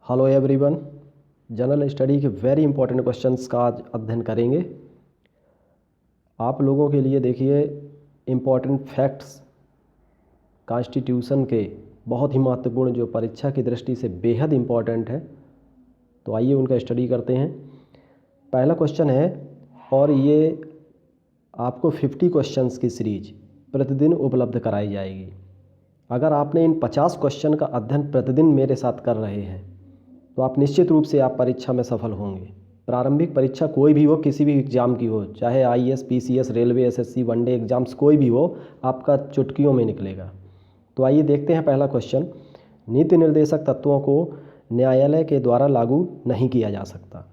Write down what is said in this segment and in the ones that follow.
Hello everyone, general study के very important questions का आज अध्ययन करेंगे। आप लोगों के लिए देखिए इम्पॉर्टेंट फैक्ट्स कॉन्स्टिट्यूशन के बहुत ही महत्वपूर्ण जो परीक्षा की दृष्टि से बेहद इम्पॉर्टेंट है, तो आइए उनका स्टडी करते हैं। पहला क्वेश्चन है और ये आपको 50 क्वेश्चंस की सीरीज प्रतिदिन उपलब्ध कराई जाएगी। अगर आपने इन 50 क्वेश्चन का अध्ययन प्रतिदिन मेरे साथ कर रहे हैं तो आप निश्चित रूप से आप परीक्षा में सफल होंगे। प्रारंभिक परीक्षा कोई भी हो, किसी भी एग्ज़ाम की हो, चाहे IAS, PCS, railway, SSC, one day exams कोई भी हो, आपका चुटकियों में निकलेगा। तो आइए देखते हैं पहला क्वेश्चन। नीति निर्देशक तत्वों को न्यायालय के द्वारा लागू नहीं किया जा सकता।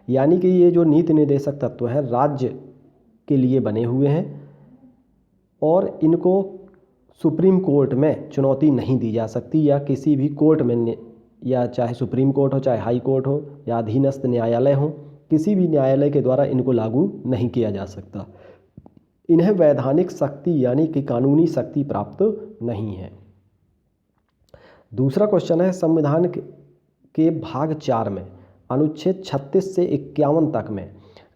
यानी कि ये जो नीति निर्देशक तत्व हैं राज्य के लिए बने हुए हैं और इनको सुप्रीम कोर्ट में चुनौती नहीं दी जा सकती, या किसी भी कोर्ट में, या चाहे सुप्रीम कोर्ट हो, चाहे हाई कोर्ट हो, या अधीनस्थ न्यायालय हो, किसी भी न्यायालय के द्वारा इनको लागू नहीं किया जा सकता। इन्हें वैधानिक शक्ति यानी कि कानूनी शक्ति प्राप्त नहीं है। दूसरा क्वेश्चन है, संविधान के भाग 4 में अनुच्छेद 36 से 51 तक में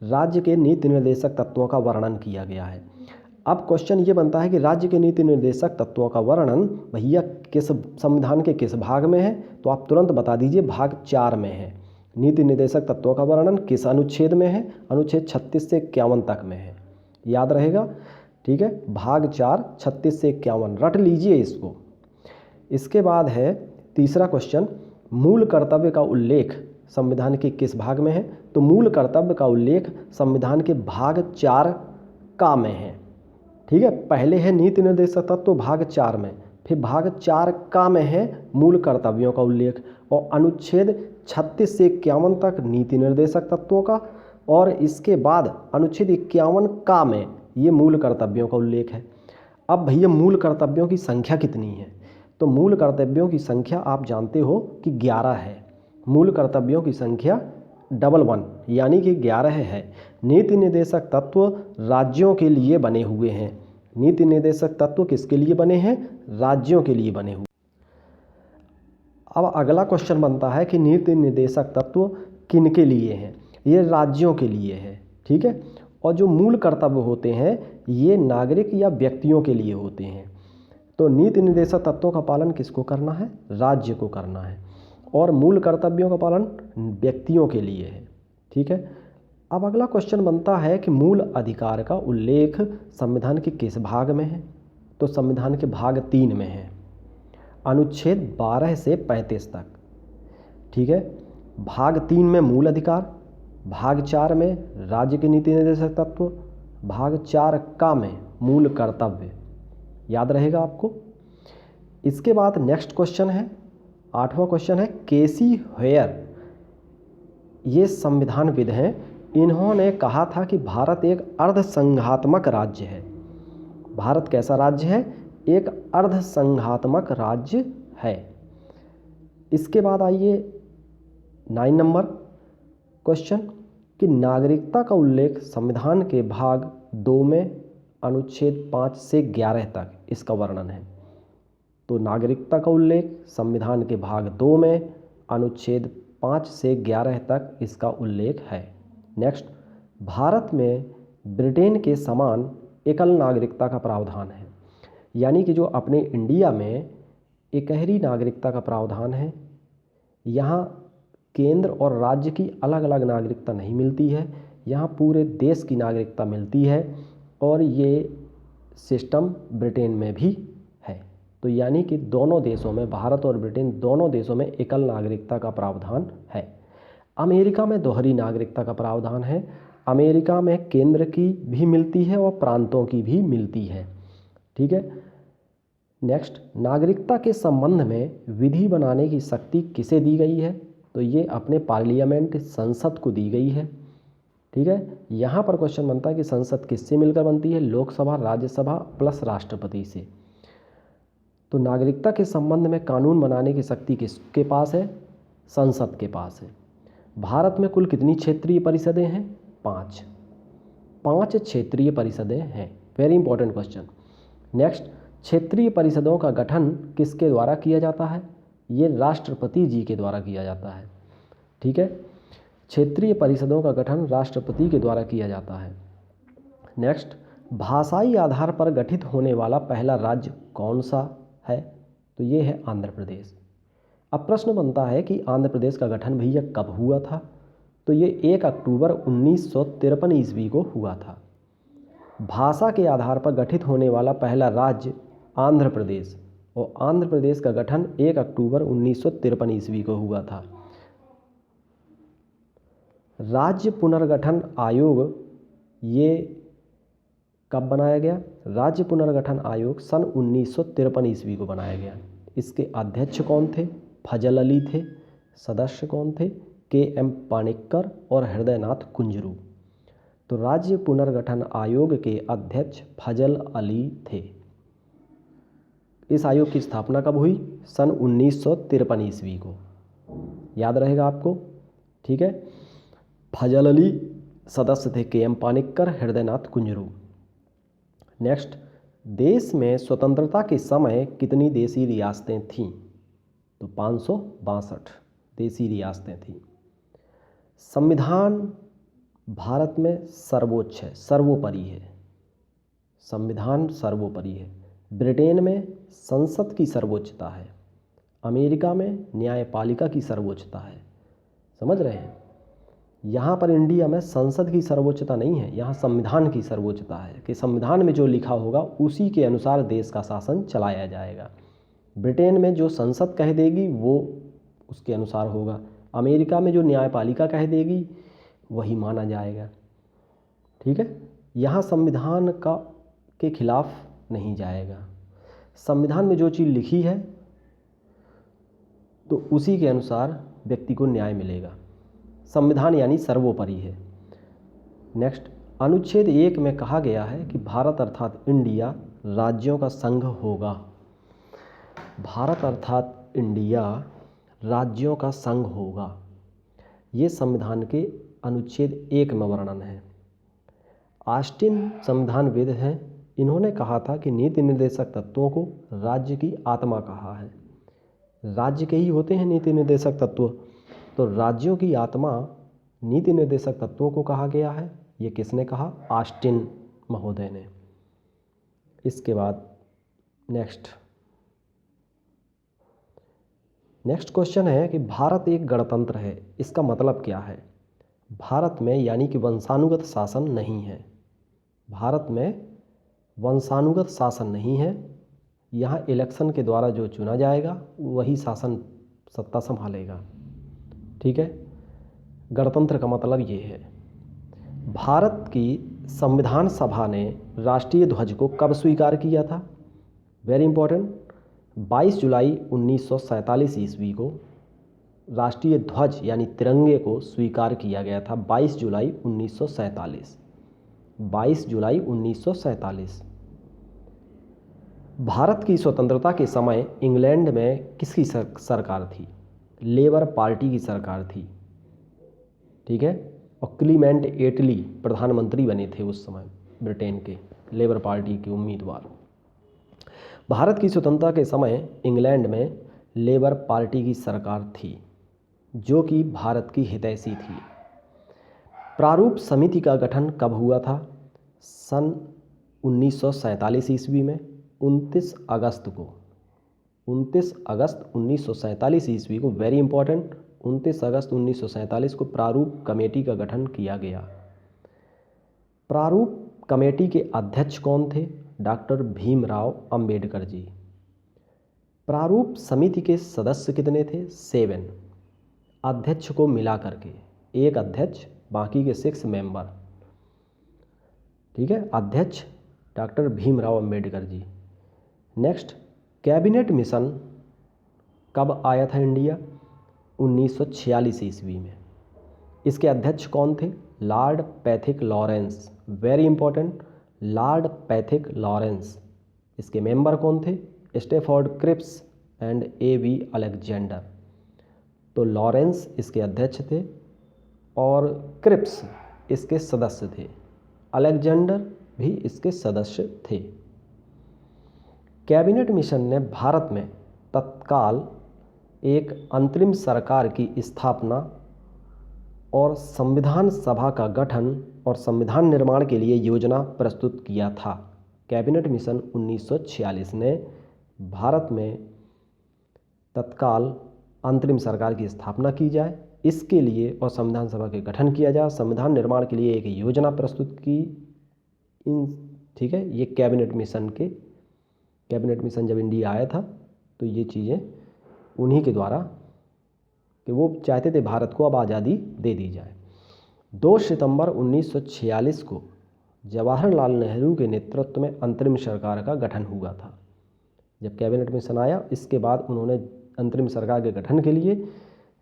राज्य के नीति निर्देशक तत्वों का वर्णन किया गया है। अब क्वेश्चन ये बनता है कि राज्य के नीति निर्देशक तत्वों का वर्णन भैया किस संविधान के किस भाग में है, तो आप तुरंत बता दीजिए भाग 4 में है। नीति निर्देशक तत्वों का वर्णन किस अनुच्छेद में है? अनुच्छेद 36 से 51 तक में है। याद रहेगा, ठीक है, भाग 4 36 से 51 रट लीजिए इसको। इसके बाद है तीसरा क्वेश्चन, मूल कर्तव्य का उल्लेख संविधान के किस भाग में है? तो मूल कर्तव्य का उल्लेख संविधान के भाग 4 का में है। ठीक है, पहले है नीति निर्देशक तत्व भाग 4 में, फिर भाग 4 का में है मूल कर्तव्यों का उल्लेख, और अनुच्छेद 36 से 51 तक नीति निर्देशक तत्वों का, और इसके बाद अनुच्छेद 51 का में ये मूल कर्तव्यों का उल्लेख है। अब भैया मूल कर्तव्यों की संख्या कितनी है? तो मूल कर्तव्यों की संख्या आप जानते हो कि 11 है। मूल कर्तव्यों की संख्या 11 यानी कि 11 है। नीति निर्देशक तत्व राज्यों के लिए बने हुए हैं। नीति निर्देशक तत्व किसके लिए बने हैं? राज्यों के लिए बने हुए। अब अगला क्वेश्चन बनता है कि नीति निर्देशक तत्व किनके लिए हैं? ये राज्यों के लिए है, ठीक है। और जो मूल कर्तव्य होते हैं ये नागरिक या व्यक्तियों के लिए होते हैं। तो नीति निर्देशक तत्वों का पालन किसको करना है? राज्य को करना है। और मूल कर्तव्यों का पालन व्यक्तियों के लिए है, ठीक है। अब अगला क्वेश्चन बनता है कि मूल अधिकार का उल्लेख संविधान के किस भाग में है? तो संविधान के भाग 3 में है, अनुच्छेद 12 से 35 तक, ठीक है। भाग 3 में मूल अधिकार, भाग 4 में राज्य के नीति निर्देशक तत्व, भाग 4 का में मूल कर्तव्य। याद रहेगा आपको। इसके बाद नेक्स्ट क्वेश्चन है, 8वां क्वेश्चन है, केसी हेयर ये संविधानविद हैं। इन्होंने कहा था कि भारत एक अर्धसंघात्मक राज्य है। भारत कैसा राज्य है? एक अर्धसंघात्मक राज्य है। इसके बाद आइए 9 नंबर क्वेश्चन कि नागरिकता का उल्लेख संविधान के भाग 2 में अनुच्छेद 5 से 11 तक इसका वर्णन है। तो नागरिकता का उल्लेख संविधान के भाग 2 में अनुच्छेद 5 से 11 तक इसका उल्लेख है। नेक्स्ट, भारत में ब्रिटेन के समान एकल नागरिकता का प्रावधान है। यानी कि जो अपने इंडिया में एकहरी नागरिकता का प्रावधान है, यहाँ केंद्र और राज्य की अलग अलग नागरिकता नहीं मिलती है, यहाँ पूरे देश की नागरिकता मिलती है। और ये सिस्टम ब्रिटेन में भी है। तो यानी कि दोनों देशों में, भारत और ब्रिटेन दोनों देशों में एकल नागरिकता का प्रावधान है। अमेरिका में दोहरी नागरिकता का प्रावधान है। अमेरिका में केंद्र की भी मिलती है और प्रांतों की भी मिलती है, ठीक है। नेक्स्ट, नागरिकता के संबंध में विधि बनाने की शक्ति किसे दी गई है? तो ये अपने पार्लियामेंट संसद को दी गई है, ठीक है। यहाँ पर क्वेश्चन बनता है कि संसद किससे मिलकर बनती है? लोकसभा, राज्यसभा प्लस राष्ट्रपति से। तो नागरिकता के संबंध में कानून बनाने की शक्ति किसके पास है? संसद के पास है। भारत में कुल कितनी क्षेत्रीय परिषदें हैं? 5 क्षेत्रीय परिषदें हैं। Very important question. नेक्स्ट, क्षेत्रीय परिषदों का गठन किसके द्वारा किया जाता है? ये राष्ट्रपति जी के द्वारा किया जाता है। ठीक है, क्षेत्रीय परिषदों का गठन राष्ट्रपति के द्वारा किया जाता है। नेक्स्ट, भाषाई आधार पर गठित होने वाला पहला राज्य कौन सा है? तो ये है आंध्र प्रदेश। अब प्रश्न बनता है कि आंध्र प्रदेश का गठन भैया कब हुआ था? तो ये 1 अक्टूबर 1953 ईस्वी को हुआ था। भाषा के आधार पर गठित होने वाला पहला राज्य आंध्र प्रदेश, और आंध्र प्रदेश का गठन 1 अक्टूबर 1953 ईस्वी को हुआ था। राज्य पुनर्गठन आयोग ये कब बनाया गया? राज्य पुनर्गठन आयोग सन 1953 ईस्वी को बनाया गया। इसके अध्यक्ष कौन थे? फजल अली थे। सदस्य कौन थे? KM पानिक्कर और हृदयनाथ कुंजरू। तो राज्य पुनर्गठन आयोग के अध्यक्ष फजल अली थे। इस आयोग की स्थापना कब हुई? सन 1953 ईस्वी को। याद रहेगा आपको। ठीक है, फजल अली सदस्य थे, KM पानिक्कर, हृदयनाथ कुंजरू। नेक्स्ट, देश में स्वतंत्रता के समय कितनी देसी रियासतें थीं? तो 562 देसी रियासतें थीं। संविधान भारत में सर्वोच्च है, सर्वोपरि है। संविधान सर्वोपरि है। ब्रिटेन में संसद की सर्वोच्चता है। अमेरिका में न्यायपालिका की सर्वोच्चता है। समझ रहे हैं? यहाँ पर इंडिया में संसद की सर्वोच्चता नहीं है, यहाँ संविधान की सर्वोच्चता है कि संविधान में जो लिखा होगा उसी के अनुसार देश का शासन चलाया जाएगा। ब्रिटेन में जो संसद कह देगी वो उसके अनुसार होगा। अमेरिका में जो न्यायपालिका कह देगी वही माना जाएगा। ठीक है, यहाँ संविधान के खिलाफ नहीं जाएगा। संविधान में जो चीज़ लिखी है तो उसी के अनुसार व्यक्ति को न्याय मिलेगा। संविधान यानी सर्वोपरि है। नेक्स्ट, अनुच्छेद 1 में कहा गया है कि भारत अर्थात इंडिया राज्यों का संघ होगा। भारत अर्थात इंडिया राज्यों का संघ होगा। ये संविधान के अनुच्छेद 1 में वर्णन है। ऑस्टिन संविधानविद हैं, इन्होंने कहा था कि नीति निर्देशक तत्वों को राज्य की आत्मा कहा है। राज्य के ही होते हैं नीति निर्देशक तत्व, तो राज्यों की आत्मा नीति निर्देशक तत्वों को कहा गया है। ये किसने कहा? ऑस्टिन महोदय ने। इसके बाद नेक्स्ट क्वेश्चन है कि भारत एक गणतंत्र है, इसका मतलब क्या है? भारत में यानी कि वंशानुगत शासन नहीं है। भारत में वंशानुगत शासन नहीं है। यहाँ इलेक्शन के द्वारा जो चुना जाएगा वही शासन सत्ता संभालेगा। ठीक है, गणतंत्र का मतलब ये है। भारत की संविधान सभा ने राष्ट्रीय ध्वज को कब स्वीकार किया था? वेरी इंपॉर्टेंट, 22 जुलाई 1947 ईस्वी को राष्ट्रीय ध्वज यानी तिरंगे को स्वीकार किया गया था। 22 जुलाई 1947। 22 जुलाई 1947। भारत की स्वतंत्रता के समय इंग्लैंड में किसकी सरकार थी? लेबर पार्टी की सरकार थी। ठीक है, और क्लीमेंट एटली प्रधानमंत्री बने थे उस समय ब्रिटेन के, लेबर पार्टी के उम्मीदवार। भारत की स्वतंत्रता के समय इंग्लैंड में लेबर पार्टी की सरकार थी जो कि भारत की हितैषी थी। प्रारूप समिति का गठन कब हुआ था? सन 1947 ईस्वी में 29 अगस्त को। 29 अगस्त 1947 ईस्वी को, वेरी इंपॉर्टेंट, 29 अगस्त 1947 को प्रारूप कमेटी का गठन किया गया। प्रारूप कमेटी के अध्यक्ष कौन थे? डॉक्टर भीमराव अंबेडकर जी। प्रारूप समिति के सदस्य कितने थे? 7। अध्यक्ष को मिला करके, एक अध्यक्ष, बाकी के 6 मेंबर। ठीक है, अध्यक्ष doctor Bhimrao Ambedkar ji. Next, cabinet mission कब आया था इंडिया? 1946 ईस्वी में। इसके अध्यक्ष कौन थे? Lord Pethick Lawrence. Very important, Lord Pethick Lawrence. इसके मेंबर कौन थे? Stafford Cripps and A.V. Alexander. तो लॉरेंस इसके अध्यक्ष थे और क्रिप्स इसके सदस्य थे। अलेक्जेंडर भी इसके सदस्य थे। कैबिनेट मिशन ने भारत में तत्काल एक अंतरिम सरकार की स्थापना और संविधान सभा का गठन और संविधान निर्माण के लिए योजना प्रस्तुत किया था। कैबिनेट मिशन 1946 ने भारत में तत्काल अंतरिम सरकार की स्थापना की जाए, इसके लिए और संविधान सभा के गठन किया जाए, संविधान निर्माण के लिए एक योजना प्रस्तुत की। ठीक है, ये कैबिनेट मिशन जब इंडिया आया था तो ये चीज़ें उन्हीं के द्वारा, कि वो चाहते थे भारत को अब आज़ादी दे दी जाए। 2 सितंबर 1946 को जवाहरलाल नेहरू के नेतृत्व में अंतरिम सरकार का गठन हुआ था। जब कैबिनेट मिशन आया, इसके बाद उन्होंने अंतरिम सरकार के गठन के लिए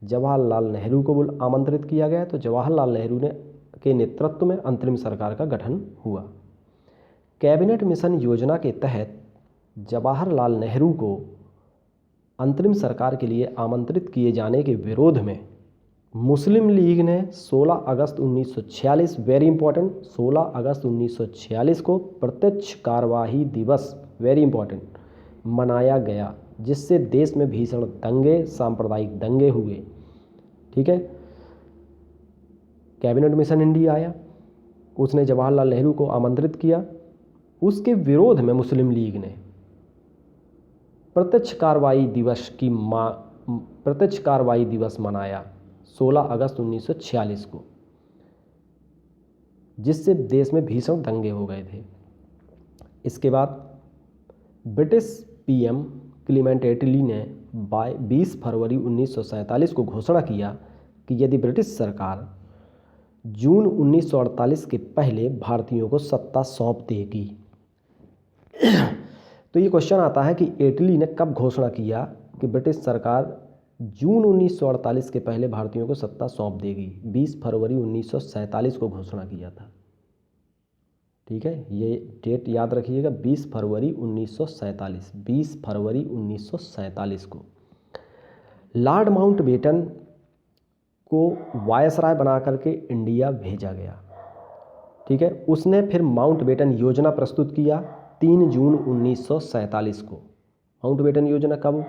जवाहरलाल नेहरू को आमंत्रित किया गया, तो जवाहरलाल नेहरू के नेतृत्व में अंतरिम सरकार का गठन हुआ। कैबिनेट मिशन योजना के तहत जवाहरलाल नेहरू को अंतरिम सरकार के लिए आमंत्रित किए जाने के विरोध में मुस्लिम लीग ने 16 अगस्त 1946, वेरी इंपॉर्टेंट, 16 अगस्त 1946 को प्रत्यक्ष कार्यवाही दिवस, वेरी इंपॉर्टेंट, मनाया गया, जिससे देश में भीषण दंगे, सांप्रदायिक दंगे हुए। ठीक है, कैबिनेट मिशन इंडिया आया, उसने जवाहरलाल नेहरू को आमंत्रित किया, उसके विरोध में मुस्लिम लीग ने प्रत्यक्ष कार्रवाई दिवस मनाया 16 अगस्त 1946 को, जिससे देश में भीषण दंगे हो गए थे। इसके बाद ब्रिटिश पीएम क्लीमेंट एटली ने 20 फरवरी 1947 को घोषणा किया कि यदि ब्रिटिश सरकार जून 1948 के पहले भारतीयों को सत्ता सौंप देगी। तो ये क्वेश्चन आता है कि एटली ने कब घोषणा किया कि ब्रिटिश सरकार जून 1948 के पहले भारतीयों को सत्ता सौंप देगी। 20 फरवरी 1947 को घोषणा किया था। ठीक है, ये डेट याद रखिएगा, 20 फरवरी 1947, 20 फरवरी 1947 को लॉर्ड माउंटबेटन को वायसराय बना करके इंडिया भेजा गया। ठीक है, उसने फिर माउंटबेटन योजना प्रस्तुत किया 3 जून 1947 को। माउंटबेटन योजना कब?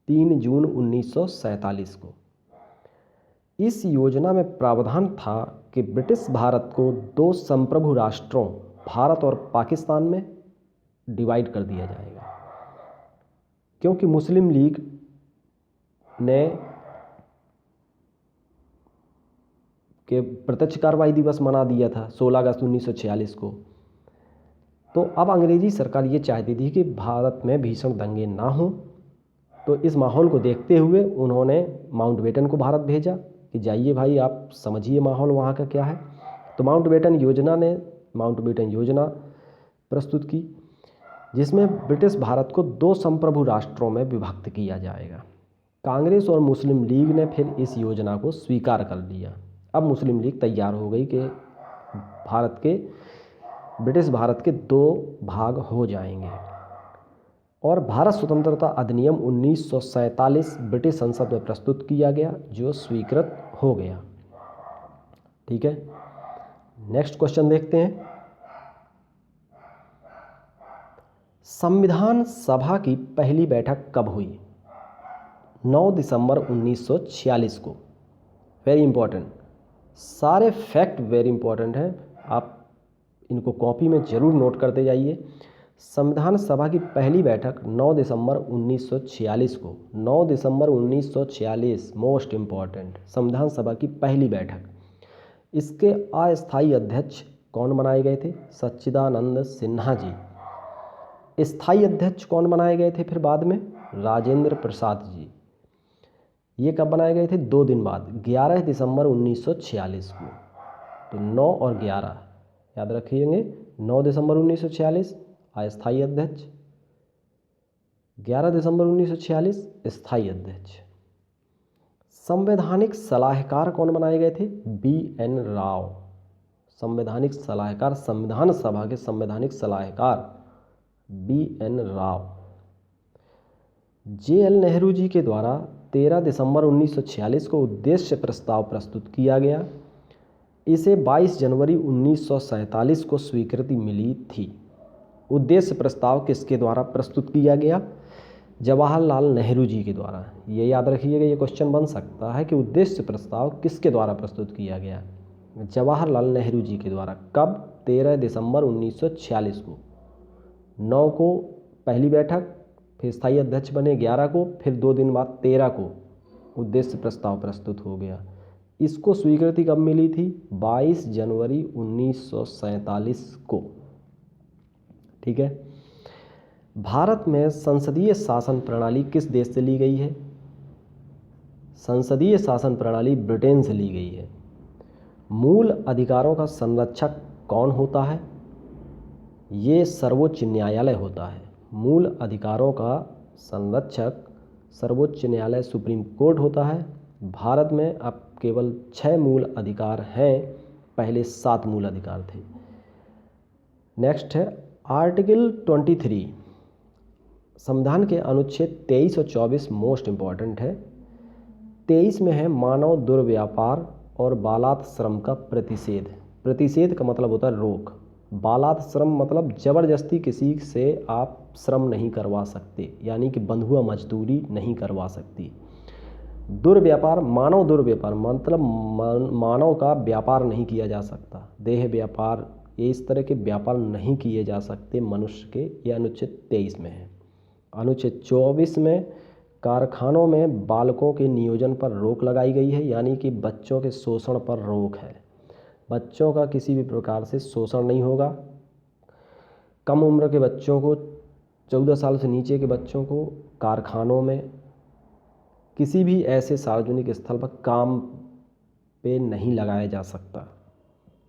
3 जून 1947 को। इस योजना में प्रावधान था कि ब्रिटिश भारत को 2 संप्रभु राष्ट्रों, भारत और पाकिस्तान में डिवाइड कर दिया जाएगा, क्योंकि मुस्लिम लीग ने के प्रत्यक्ष कार्रवाई दिवस मना दिया था 16 अगस्त 1946 को। तो अब अंग्रेजी सरकार ये चाहती थी कि भारत में भीषण दंगे ना हो, तो इस माहौल को देखते हुए उन्होंने माउंटबेटन को भारत भेजा कि जाइए भाई, आप समझिए माहौल वहाँ का क्या है। तो माउंटबेटन योजना प्रस्तुत की, जिसमें ब्रिटिश भारत को 2 संप्रभु राष्ट्रों में विभक्त किया जाएगा। कांग्रेस और मुस्लिम लीग ने फिर इस योजना को स्वीकार कर लिया। अब मुस्लिम लीग तैयार हो गई कि ब्रिटिश भारत के 2 भाग हो जाएंगे, और भारत स्वतंत्रता अधिनियम 1947 ब्रिटिश संसद में प्रस्तुत किया गया, जो स्वीकृत हो गया। ठीक है, नेक्स्ट क्वेश्चन देखते हैं। संविधान सभा की पहली बैठक कब हुई? 9 दिसंबर 1946 को। वेरी इंपॉर्टेंट, सारे फैक्ट वेरी इंपॉर्टेंट हैं, आप इनको कॉपी में ज़रूर नोट करते जाइए। संविधान सभा की पहली बैठक 9 दिसंबर 1946 को, 9 दिसंबर 1946, मोस्ट इम्पॉर्टेंट, संविधान सभा की पहली बैठक। इसके अस्थायी अध्यक्ष कौन बनाए गए थे? सच्चिदानंद सिन्हा जी। स्थायी अध्यक्ष कौन बनाए गए थे फिर बाद में? राजेंद्र प्रसाद जी। ये कब बनाए गए थे? 2 दिन बाद, 11 दिसंबर 1946 को। तो 9 और 11 याद रखिएंगे। 9 दिसंबर 1946 अस्थायी अध्यक्ष, 11 दिसंबर 1946 स्थायी अध्यक्ष। संवैधानिक सलाहकार कौन बनाए गए थे? BN राव। संवैधानिक सलाहकार, संविधान सभा के संवैधानिक सलाहकार BN राव। JL नेहरू जी के द्वारा 13 दिसंबर 1946 को उद्देश्य प्रस्ताव प्रस्तुत किया गया। इसे 22 जनवरी 1947 को स्वीकृति मिली थी। उद्देश्य प्रस्ताव किसके द्वारा प्रस्तुत किया गया? जवाहरलाल नेहरू जी के द्वारा। ये याद रखिएगा, ये क्वेश्चन बन सकता है कि उद्देश्य प्रस्ताव किसके द्वारा प्रस्तुत किया गया। जवाहरलाल नेहरू जी के द्वारा। कब? 13 दिसंबर 1946 को। 9 को पहली बैठक, फिर स्थायी अध्यक्ष बने 11 को, फिर 2 दिन बाद 13 को उद्देश्य प्रस्ताव प्रस्तुत हो गया। इसको स्वीकृति कब मिली थी? 22 जनवरी 1947 को। ठीक है। भारत में संसदीय शासन प्रणाली किस देश से ली गई है? संसदीय शासन प्रणाली ब्रिटेन से ली गई है। मूल अधिकारों का संरक्षक कौन होता है? ये सर्वोच्च न्यायालय होता है। मूल अधिकारों का संरक्षक सर्वोच्च न्यायालय सुप्रीम कोर्ट होता है। भारत में अब केवल 6 मूल अधिकार हैं, पहले 7 मूल अधिकार थे। नेक्स्ट है आर्टिकल 23। संविधान के अनुच्छेद 23 और 24 मोस्ट इम्पॉर्टेंट है। 23 में है मानव दुर्व्यापार और बालात श्रम का प्रतिषेध। प्रतिषेध का मतलब होता है रोक। बालात श्रम मतलब ज़बरदस्ती किसी से आप श्रम नहीं करवा सकते, यानी कि बंधुआ मजदूरी नहीं करवा सकती। दुर्व्यापार, मानव दुर्व्यापार मतलब मानव का व्यापार नहीं किया जा सकता। देह व्यापार, ये इस तरह के व्यापार नहीं किए जा सकते मनुष्य के। यह अनुच्छेद 23 में है। अनुच्छेद 24 में कारखानों में बालकों के नियोजन पर रोक लगाई गई है, यानी कि बच्चों के शोषण पर रोक है। बच्चों का किसी भी प्रकार से शोषण नहीं होगा। कम उम्र के बच्चों को, 14 साल से नीचे के बच्चों को कारखानों में, किसी भी ऐसे सार्वजनिक स्थल पर काम पे नहीं लगाया जा सकता,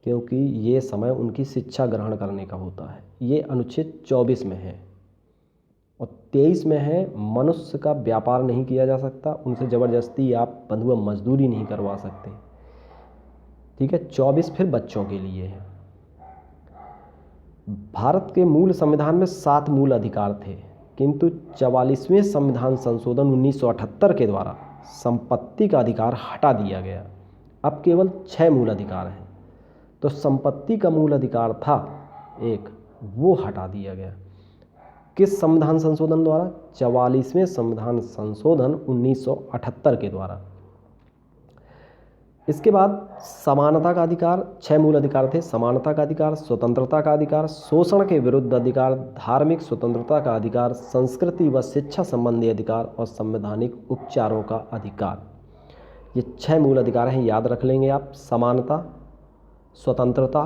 क्योंकि ये समय उनकी शिक्षा ग्रहण करने का होता है। ये अनुच्छेद 24 में है। और 23 में है मनुष्य का व्यापार नहीं किया जा सकता, उनसे ज़बरदस्ती आप बंधुआ मजदूरी नहीं करवा सकते। ठीक है। 24 फिर बच्चों के लिए है। भारत के मूल संविधान में 7 मूल अधिकार थे, किंतु 44वें संविधान संशोधन 1978 के द्वारा संपत्ति का अधिकार हटा दिया गया। अब केवल 6 मूल अधिकार हैं। तो संपत्ति का मूल अधिकार था एक, वो हटा दिया गया। किस संविधान संशोधन द्वारा? 44वें संविधान संशोधन 1978 के द्वारा। इसके बाद समानता का अधिकार, 6 मूल अधिकार थे। समानता का अधिकार, स्वतंत्रता का अधिकार, शोषण के विरुद्ध अधिकार, धार्मिक स्वतंत्रता का अधिकार, संस्कृति व शिक्षा संबंधी अधिकार और संवैधानिक उपचारों का अधिकार। ये 6 मूल अधिकार हैं, याद रख लेंगे आप। समानता, स्वतंत्रता।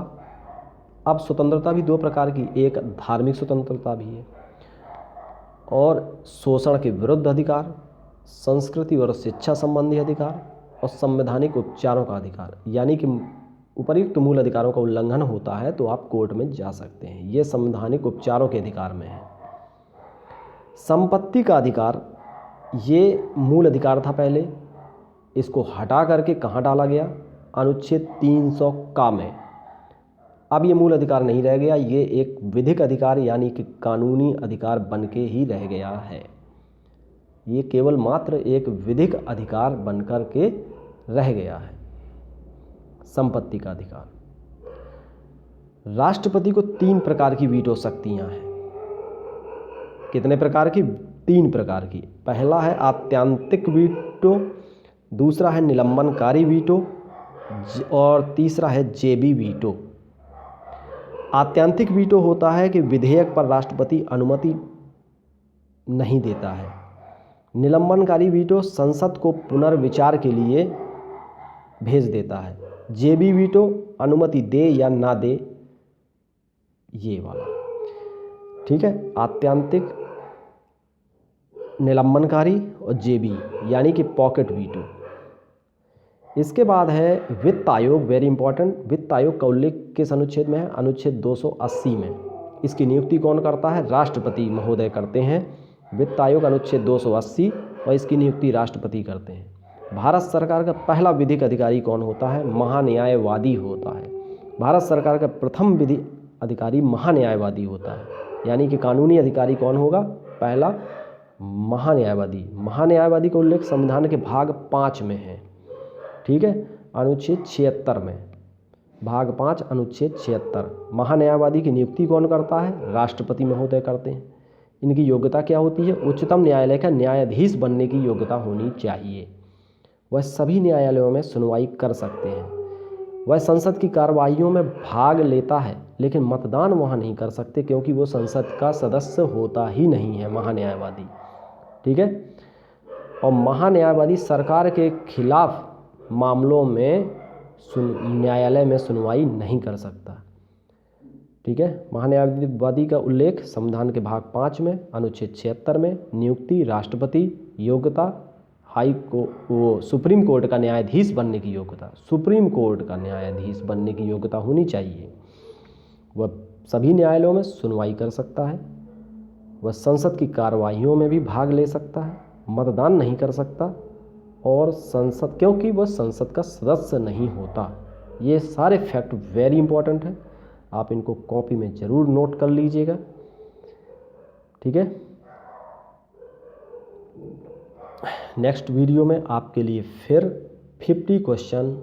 अब स्वतंत्रता भी 2 प्रकार की, एक धार्मिक स्वतंत्रता भी है, और शोषण के विरुद्ध अधिकार, संस्कृति और शिक्षा संबंधी अधिकार और संवैधानिक उपचारों का अधिकार। यानी कि उपर्युक्त मूल अधिकारों का उल्लंघन होता है तो आप कोर्ट में जा सकते हैं। ये संवैधानिक उपचारों के अधिकार में है। संपत्ति का अधिकार, ये मूल अधिकार था पहले, इसको हटा करके कहाँ डाला गया? अनुच्छेद 300 का में। अब ये मूल अधिकार नहीं रह गया, ये एक विधिक अधिकार यानी कि कानूनी अधिकार बनके ही रह गया है। ये केवल मात्र एक विधिक अधिकार बनकर के रह गया है। संपत्ति का अधिकार। राष्ट्रपति को 3 प्रकार की वीटो शक्तियां हैं। कितने प्रकार की? 3 प्रकार की। पहला है आत्यांतिक वीटो, दूसरा है निलंबनकारी वीटो और तीसरा है जेबी वीटो। आत्यांतिक वीटो होता है कि विधेयक पर राष्ट्रपति अनुमति नहीं देता है। निलंबनकारी वीटो संसद को पुनर्विचार के लिए भेज देता है। जेबी वीटो अनुमति दे या ना दे, ये वाला। ठीक है। आत्यांतिक, निलंबनकारी और जेबी यानी कि पॉकेट वीटो। इसके बाद है वित्त आयोग, वेरी इंपॉर्टेंट। वित्त आयोग का उल्लेख किस अनुच्छेद में है? अनुच्छेद 280 में। इसकी नियुक्ति कौन करता है? राष्ट्रपति महोदय करते हैं। वित्त आयोग अनुच्छेद 280 और इसकी नियुक्ति राष्ट्रपति करते हैं। भारत सरकार का पहला विधिक अधिकारी कौन होता है? महान्यायवादी होता है। भारत सरकार का प्रथम विधि अधिकारी महान्यायवादी होता है, यानी कि कानूनी अधिकारी कौन होगा? पहला महान्यायवादी। महान्यायवादी का उल्लेख संविधान के भाग 5 में है। ठीक है। अनुच्छेद 76 में, भाग 5 अनुच्छेद 76। महान्यायवादी की नियुक्ति कौन करता है? राष्ट्रपति महोदय करते हैं। इनकी योग्यता क्या होती है? उच्चतम न्यायालय का न्यायाधीश बनने की योग्यता होनी चाहिए। वह सभी न्यायालयों में सुनवाई कर सकते हैं। वह संसद की कार्यवाहियों में भाग लेता है, लेकिन मतदान वहाँ नहीं कर सकते क्योंकि वो संसद का सदस्य होता ही नहीं है महान्यायवादी। ठीक है। और महान्यायवादी सरकार के खिलाफ मामलों में न्यायालय में सुनवाई नहीं कर सकता। ठीक है। महान्यायवादी का उल्लेख संविधान के भाग 5 में अनुच्छेद 76 में नियुक्ति, राष्ट्रपति, योग्यता, सुप्रीम कोर्ट का न्यायाधीश बनने की योग्यता, सुप्रीम कोर्ट का न्यायाधीश बनने की योग्यता होनी चाहिए। वह सभी न्यायालयों में सुनवाई कर सकता है। वह संसद की कार्यवाहियों में भी भाग ले सकता है, मतदान नहीं कर सकता, और संसद क्योंकि वह संसद का सदस्य नहीं होता। ये सारे फैक्ट वेरी इंपॉर्टेंट हैं, आप इनको कॉपी में ज़रूर नोट कर लीजिएगा। ठीक है। नेक्स्ट वीडियो में आपके लिए फिर 50 क्वेश्चन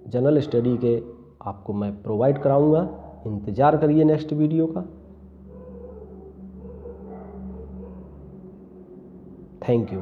जनरल स्टडी के आपको मैं प्रोवाइड कराऊंगा। इंतज़ार करिए नेक्स्ट वीडियो का। Thank you.